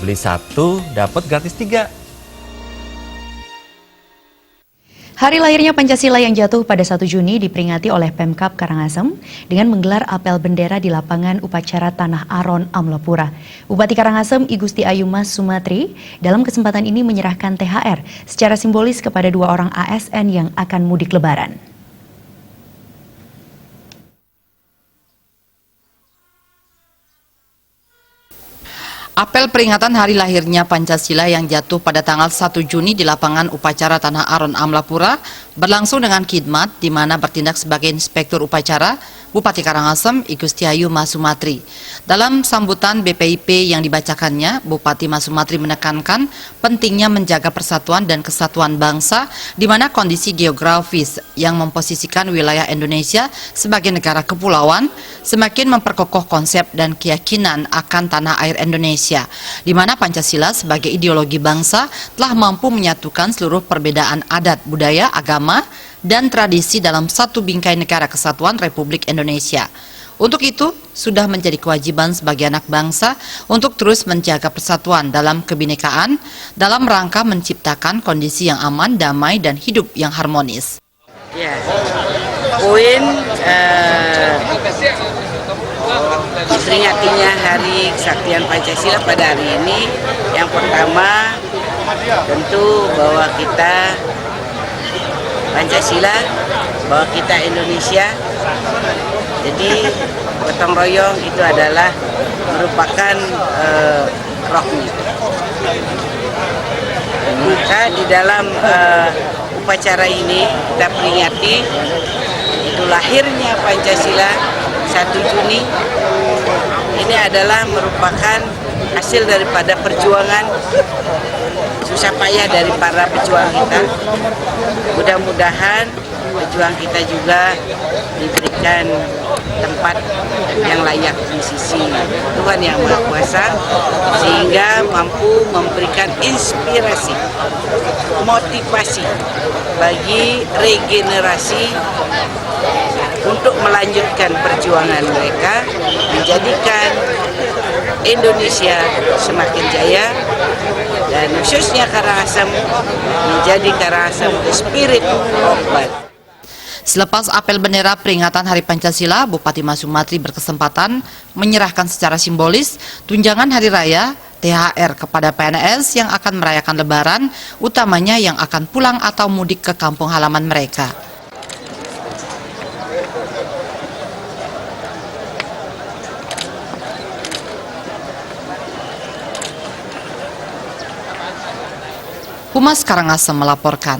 Beli satu, dapat gratis 3. Hari lahirnya Pancasila yang jatuh pada 1 Juni diperingati oleh Pemkab Karangasem dengan menggelar apel bendera di lapangan upacara Tanah Aron, Amlapura. Bupati Karangasem I Gusti Ayu Mas Sumatri dalam kesempatan ini menyerahkan THR secara simbolis kepada 2 orang ASN yang akan mudik lebaran. Apel peringatan hari lahirnya Pancasila yang jatuh pada tanggal 1 Juni di lapangan upacara Tanah Aron Amlapura berlangsung dengan khidmat di mana bertindak sebagai inspektur upacara Bupati Karangasem I Gusti Ayu Mas Sumatri. Dalam sambutan BPIP yang dibacakannya, Bupati Mas Sumatri menekankan pentingnya menjaga persatuan dan kesatuan bangsa di mana kondisi geografis yang memposisikan wilayah Indonesia sebagai negara kepulauan semakin memperkokoh konsep dan keyakinan akan tanah air Indonesia, di mana Pancasila sebagai ideologi bangsa telah mampu menyatukan seluruh perbedaan adat, budaya, agama, dan tradisi dalam satu bingkai negara kesatuan Republik Indonesia. Untuk itu, sudah menjadi kewajiban sebagai anak bangsa untuk terus menjaga persatuan dalam kebinekaan dalam rangka menciptakan kondisi yang aman, damai, dan hidup yang harmonis. Ya, poin diperingatinya Hari Kesaktian Pancasila pada hari ini, yang pertama tentu bahwa kita Pancasila, bahwa kita Indonesia. Jadi gotong royong itu adalah merupakan rohnya. Maka di dalam upacara ini kita peringati itu lahirnya Pancasila 1 Juni. Ini adalah merupakan hasil daripada perjuangan susah payah dari para pejuang kita. Mudah-mudahan pejuang kita juga diberikan tempat yang layak di sisi Tuhan Yang Maha Kuasa, sehingga mampu memberikan inspirasi, motivasi bagi regenerasi untuk melanjutkan perjuangan mereka, menjadikan Indonesia semakin jaya, dan khususnya Karangasem menjadi Karangasem Spirit of God. Selepas apel bendera peringatan Hari Pancasila, Bupati Mas Sumatri berkesempatan menyerahkan secara simbolis tunjangan hari raya THR kepada PNS yang akan merayakan Lebaran, utamanya yang akan pulang atau mudik ke kampung halaman mereka. Humas Karangasem melaporkan.